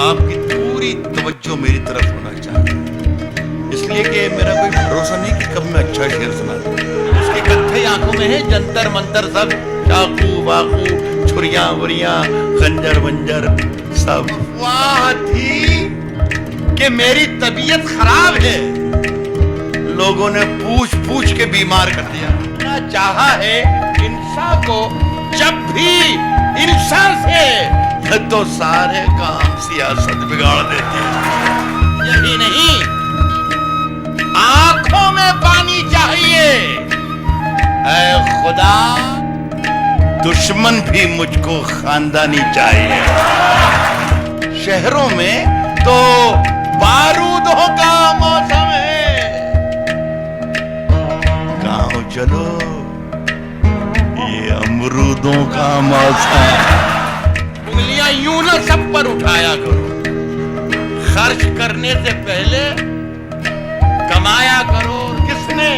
आपकी पूरी तवज्जो मेरी तरफ होना चाहिए, इसलिए कि मेरा कोई भरोसा नहीं कि कब मैं अच्छा शेर सुना दूं। उसकी कत्थई आंखों में है जंतर मंतर सब, चाकू वाकू छुरियां वुरियां खंजर वंजर सब। वाह थी कि मेरी तबीयत खराब है, लोगों ने पूछ पूछ के बीमार कर दिया। ना चाहा है इंसान को जब भी इंसान से, तो सारे काम सियासत बिगाड़ देती है। यही नहीं, आंखों में पानी चाहिए। ऐ खुदा, दुश्मन भी मुझको खानदानी चाहिए। शहरों में तो बारूदों का मौसम है, गांव चलो ये अमरूदों का मौसम। उंगलियां यूं ना सब पर उठाया करो, खर्च करने से पहले कमाया करो। किसने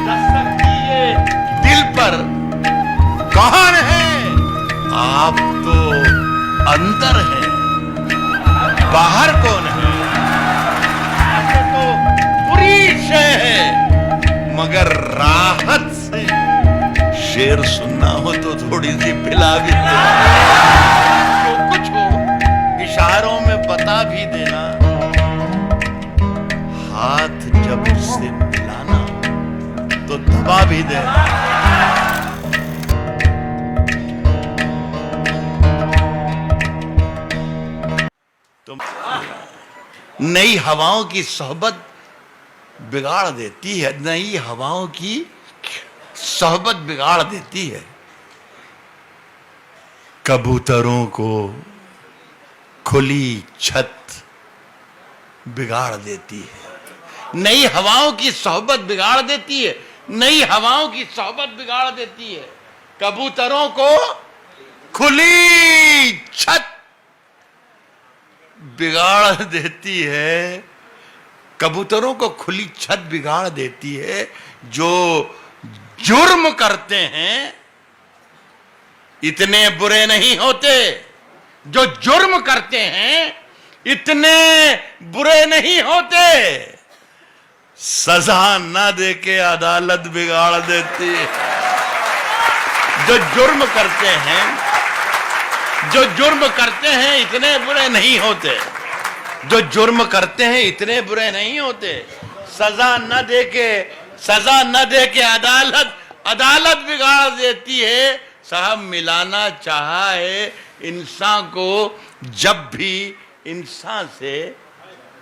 दस्तक दी है दिल पर? कौन है? आप तो अंदर है, बाहर कौन है? तो बुरी शय है, मगर राहत से शेर सुनना हो तो थोड़ी सी पिला भी दे। जो कुछ हो इशारों में बता भी देना, हाथ जब उससे मिलाना तो दबा भी देना। नई हवाओं की सोहबत बिगाड़ देती है, नई हवाओं की सोहबत बिगाड़ देती है। कबूतरों को खुली छत बिगाड़ देती है, नई हवाओं की सोहबत बिगाड़ देती है, नई हवाओं की सोहबत बिगाड़ देती है। कबूतरों को खुली छत बिगाड़ देती है, कबूतरों को खुली छत बिगाड़ देती है। जो जुर्म करते हैं इतने बुरे नहीं होते, जो जुर्म करते हैं इतने बुरे नहीं होते। सजा न देके अदालत बिगाड़ देती है। जो जुर्म करते हैं, जो जुर्म करते हैं इतने बुरे नहीं होते, जो जुर्म करते हैं इतने बुरे नहीं होते। सजा न देके अदालत बिगाड़ देती है। साहब, मिलाना चाहा है इंसान को जब भी इंसान से,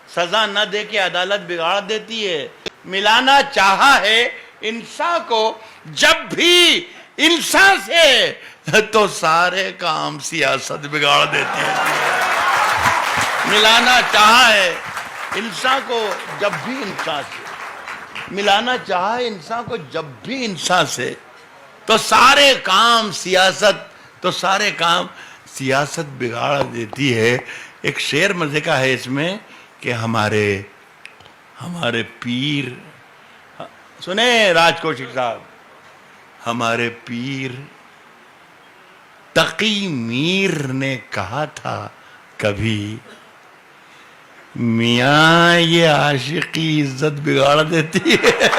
सजा न देके अदालत बिगाड़ देती है। मिलाना चाहा है इंसान को जब भी इंसान से, तो सारे काम सियासत बिगाड़ देती है। मिलाना चाहा है इंसान को जब भी इंसान से, मिलाना चाहा है इंसान को जब भी इंसान से, तो सारे काम सियासत बिगाड़ देती है। एक शेर मजे का है इसमें कि हमारे पीर, सुने राज कौशिक साहब, हमारे पीर तकी मीर ने कहा था कभी, मियाँ ये आशिकी इज्जत बिगाड़ देती है।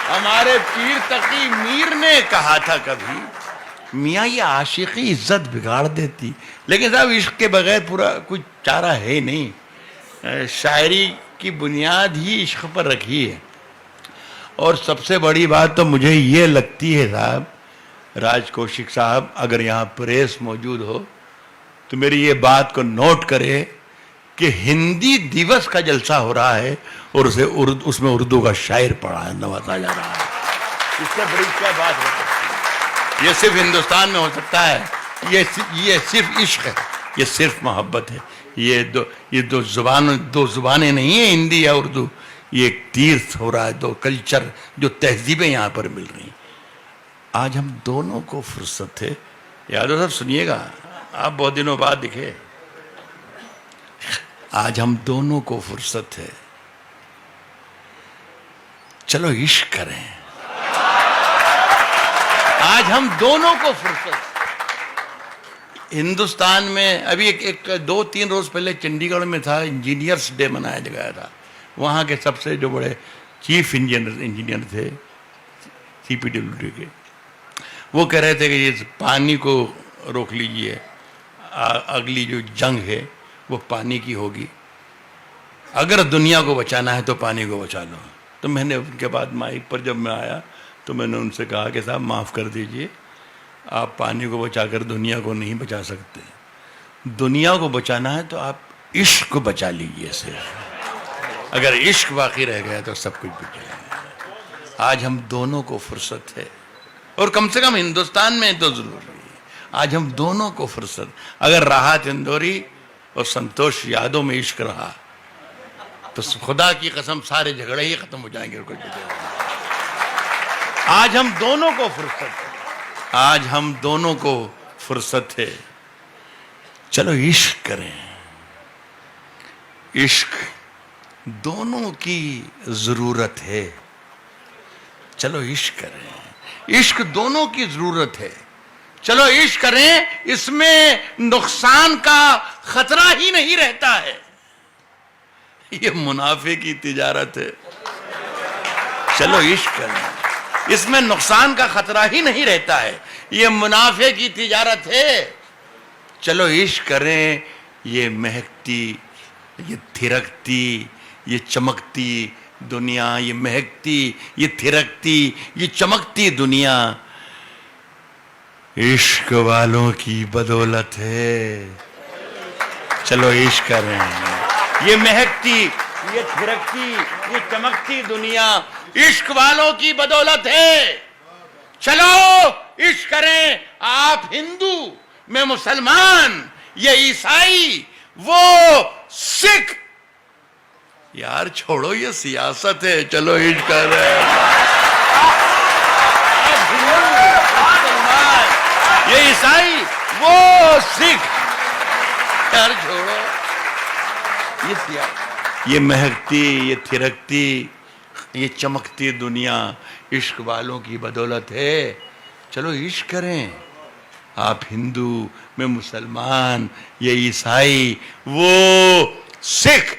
हमारे पीर तकी मीर ने कहा था कभी, मियाँ ये आशिकी इज्जत बिगाड़ देती। लेकिन साहब, इश्क के बगैर पूरा कुछ चारा है नहीं। शायरी की बुनियाद ही इश्क पर रखी है। और सबसे बड़ी बात तो मुझे ये लगती है साहब, राज कौशिक साहब, अगर यहाँ प्रेस मौजूद हो तो मेरी ये बात को नोट करे कि हिंदी दिवस का जलसा हो रहा है और उसमें उर्दू का शायर नवाजा जा रहा है। इससे बड़ी क्या बात हो सकती है? ये सिर्फ हिंदुस्तान में हो सकता है। ये सिर्फ इश्क है, ये सिर्फ मोहब्बत है। ये दो जुबानें नहीं है, हिंदी या उर्दू। ये एक तीर्थ हो रहा है, दो कल्चर, जो तहजीबें यहाँ पर मिल रही। आज हम दोनों को फुर्सत है। यादव साहब सुनिएगा, आप बहुत दिनों बाद दिखे। आज हम दोनों को फुर्सत है, चलो इश्क करें। आज हम दोनों को फुर्सत, हिंदुस्तान में अभी एक 2-3 रोज पहले चंडीगढ़ में था, इंजीनियर्स डे मनाया गया था। वहाँ के सबसे जो बड़े चीफ इंजीनियर थे CPWD के, वो कह रहे थे कि ये पानी को रोक लीजिए, अगली जो जंग है वो पानी की होगी, अगर दुनिया को बचाना है तो पानी को बचा लो। तो मैंने उनके बाद माइक पर जब मैं आया तो मैंने उनसे कहा कि साहब माफ़ कर दीजिए, आप पानी को बचाकर दुनिया को नहीं बचा सकते। दुनिया को बचाना है तो आप इश्क को बचा लीजिए सिर्फ, अगर इश्क बाकी रह गया तो सब कुछ बच जाएगा। आज हम दोनों को फुर्सत है, और कम से कम हिंदुस्तान में तो जरूरी है, आज हम दोनों को फुर्सत। अगर राहत इंदौरी और संतोष यादव में इश्क रहा तो खुदा की कसम सारे झगड़े ही खत्म हो जाएंगे और कुछ बचेगा। आज हम दोनों को फुर्सत है, आज हम दोनों को फुर्सत है। चलो इश्क करें, इश्क दोनों की जरूरत है। चलो इश्क करें, इश्क दोनों की जरूरत है। चलो इश्क करें, इसमें नुकसान का खतरा ही नहीं रहता है। ये मुनाफे की तिजारत है। चलो इश्क करें, इसमें नुकसान का खतरा ही नहीं रहता है। ये मुनाफे की तिजारत है। चलो इश्क करें, ये महकती, ये थिरकती, ये चमकती दुनिया, ये महकती, ये थिरकती, ये चमकती दुनिया इश्क वालों की बदौलत है। चलो इश्क करें, ये महकती, ये थिरकती, ये चमकती दुनिया इश्क वालों की बदौलत है। चलो इश्क करें, आप हिंदू, मैं मुसलमान, ये ईसाई, वो सिख। यार छोड़ो, ये सियासत है। चलो इश्क करें, आप हिंदू, मुसलमान, ये ईसाई, वो सिख। यार छोड़ो, ये महकती, ये थिरकती, ये चमकती दुनिया इश्क वालों की बदौलत है। चलो इश्क करें, आप हिंदू, मैं मुसलमान, ये ईसाई, वो सिख।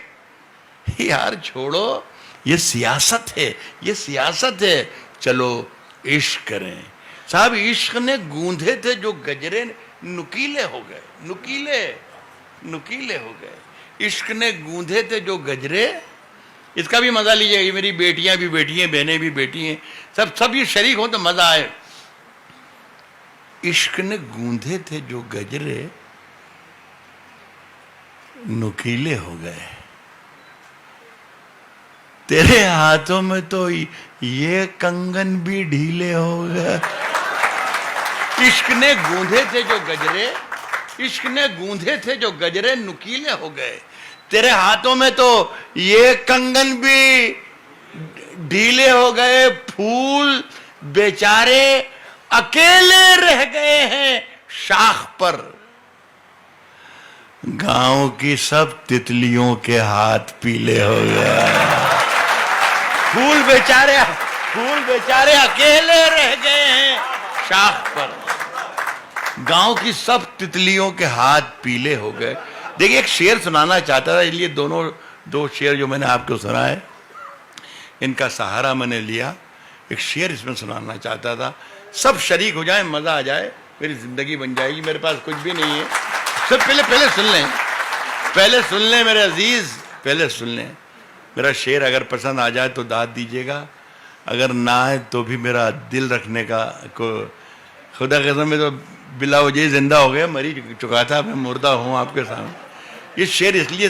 यार छोड़ो, ये सियासत है, ये सियासत है। चलो इश्क करें। साहब इश्क ने गूंधे थे जो गजरे नुकीले हो गए, नुकीले हो गए। इश्क ने गूंधे थे जो गजरे, इसका भी मजा लीजिए। ये मेरी बेटियां भी बेटी हैं, बहनें भी बेटी हैं, सब ये शरीक हो तो मजा आए। इश्क ने गूंधे थे जो गजरे नुकीले हो गए, तेरे हाथों में तो ये कंगन भी ढीले हो गए। इश्क ने गूंधे थे जो गजरे, इश्क ने गूंधे थे जो गजरे नुकीले हो गए, तेरे हाथों में तो ये कंगन भी ढीले हो गए। फूल बेचारे अकेले रह गए हैं शाख पर, गांव की सब तितलियों के हाथ पीले हो गए। फूल बेचारे अकेले रह गए हैं शाख पर, गांव की सब तितलियों के हाथ पीले हो गए। देखिए एक शेर सुनाना चाहता था, इसलिए दो शेर जो मैंने आपको सुनाए इनका सहारा मैंने लिया। एक शेर इसमें सुनाना चाहता था, सब शरीक हो जाए, मजा आ जाए, मेरी जिंदगी बन जाएगी। मेरे पास कुछ भी नहीं है, सब पहले सुन लें मेरे अजीज, पहले सुन लें। मेरा शेर अगर पसंद आ जाए तो दाद दीजिएगा, अगर ना आए तो भी मेरा दिल रखने का को खुदा के कसम में तो बिला वजह जिंदा हो गया, मरी चुका था, मैं मुर्दा हूँ आपके सामने। ये शेर इसलिए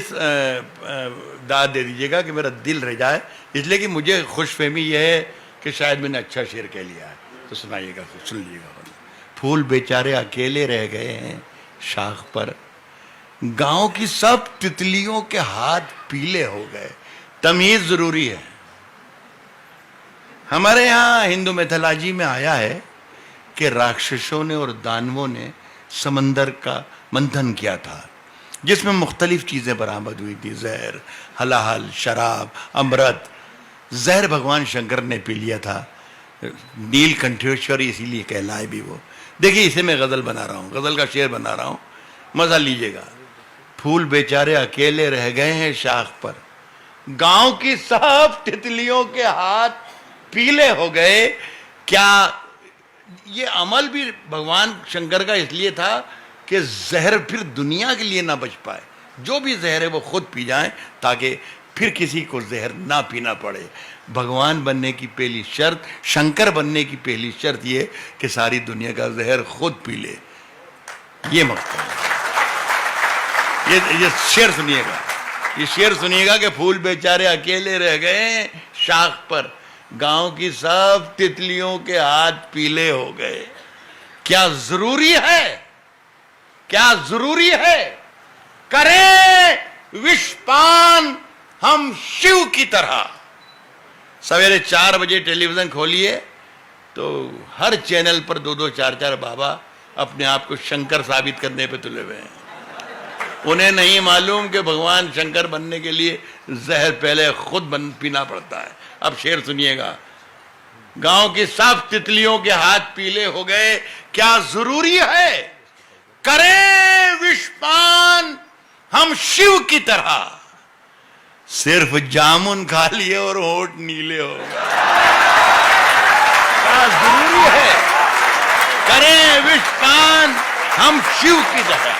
दाद दे दीजिएगा कि मेरा दिल रह जाए, इसलिए कि मुझे खुशफहमी यह है कि शायद मैंने अच्छा शेर कह लिया है। तो सुनाइएगा, सुन लीजिएगा। फूल बेचारे अकेले रह गए हैं शाख पर, गांव की सब तितलियों के हाथ पीले हो गए। तमीज जरूरी है। हमारे यहाँ हिंदू मैथोलॉजी में आया है कि राक्षसों ने और दानवों ने समंदर का मंथन किया था, जिसमें मुख्तलिफ चीजें बरामद हुई थी, जहर, हलाहल, शराब, अमृत। जहर भगवान शंकर ने पी लिया था, नीलकंठेश्वर इसीलिए कहलाए भी वो। देखिए इसे मैं गजल बना रहा हूँ, गजल का शेर बना रहा हूँ। मजा लीजिएगा। फूल बेचारे अकेले रह गए हैं शाख पर, गांव की सब तितलियों के हाथ पीले हो गए। क्या ये अमल भी भगवान शंकर का इसलिए था कि जहर फिर दुनिया के लिए ना बच पाए, जो भी जहर है वो खुद पी जाएं ताकि फिर किसी को जहर ना पीना पड़े। भगवान बनने की पहली शर्त, शंकर बनने की पहली शर्त ये कि सारी दुनिया का जहर खुद पी ले। ये मकसद है। ये शेर सुनिएगा, ये शेर सुनिएगा कि फूल बेचारे अकेले रह गए शाख पर, गांव की सब तितलियों के हाथ पीले हो गए। क्या जरूरी है, क्या जरूरी है करें विषपान हम शिव की तरह। सवेरे 4 बजे टेलीविजन खोलिए तो हर चैनल पर 2-2, 4-4 बाबा अपने आप को शंकर साबित करने पे तुले हुए हैं। उन्हें नहीं मालूम कि भगवान शंकर बनने के लिए जहर पहले खुद पीना पड़ता है। अब शेर सुनिएगा, गांव की सब तितलियों के हाथ पीले हो गए, क्या जरूरी है करें विषपान हम शिव की तरह। सिर्फ जामुन खा लिए और होठ नीले हो गए। क्या जरूरी है करें विषपान हम शिव की तरह।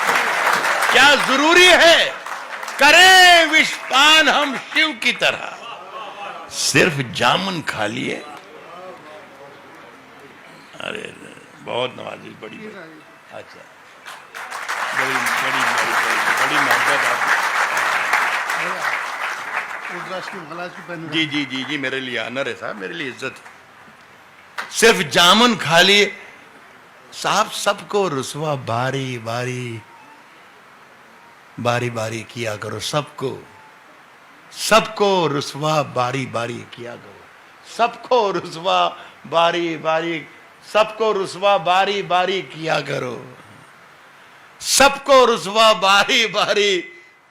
क्या जरूरी है करें विषपान हम शिव की तरह। सिर्फ जामुन खा लिए। अरे बहुत नवाजी, बड़ी अच्छा, बड़ी मोहब्बत आपकी। जी जी जी जी, मेरे लिए ऑनर है साहब, मेरे लिए इज्जत है। सिर्फ जामुन खा लिए साहब, सबको रुसवा बारी बारी बारी बारी किया करो। सबको रुसवा बारी बारी किया करो। सबको रुसवा बारी बारी, सबको रुसवा बारी बारी किया करो। सबको रुसवा बारी बारी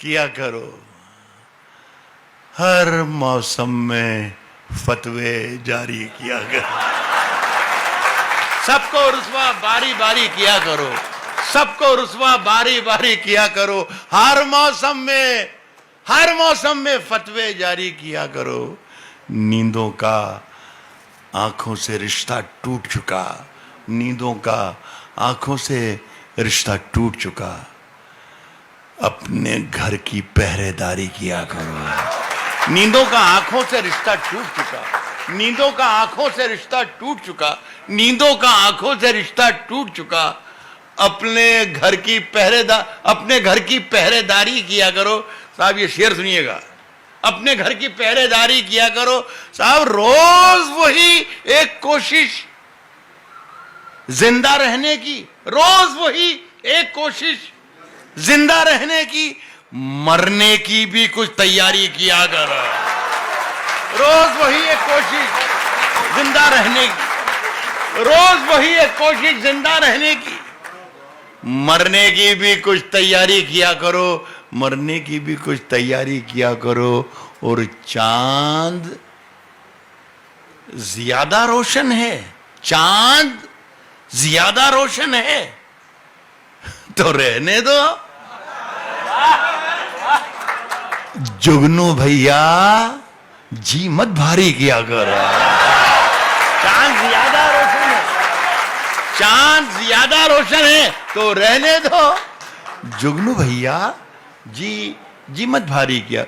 किया करो। हर मौसम में फतवे जारी किया करो। सबको रुसवा बारी बारी किया करो। सबको रुसवा बारी बारी किया करो। हर मौसम में फतवे जारी किया करो। नींदों का आंखों से रिश्ता टूट चुका। नींदों का आंखों से रिश्ता टूट चुका। अपने घर की पहरेदारी किया करो। नींदों का आंखों से रिश्ता टूट चुका। नींदों का आंखों से रिश्ता टूट चुका। नींदों का आंखों से रिश्ता टूट चुका। अपने घर की पहरेदारी किया करो। साहब ये शेर सुनिएगा, अपने घर की पहरेदारी किया करो। साहब रोज वही एक कोशिश जिंदा रहने की, रोज वही एक कोशिश जिंदा रहने की, मरने की भी कुछ तैयारी किया करो। रोज वही एक कोशिश जिंदा रहने की, रोज वही एक कोशिश जिंदा रहने की, मरने की भी कुछ तैयारी किया करो। मरने की भी कुछ तैयारी किया करो। और चांद ज्यादा रोशन है, चांद ज्यादा रोशन है तो रहने दो। जुगनू भैया जी मत भारी किया करो। चांद ज्यादा रोशन है, चांद ज्यादा रोशन है तो रहने दो। जुगनू भैया जी मत भारी किया।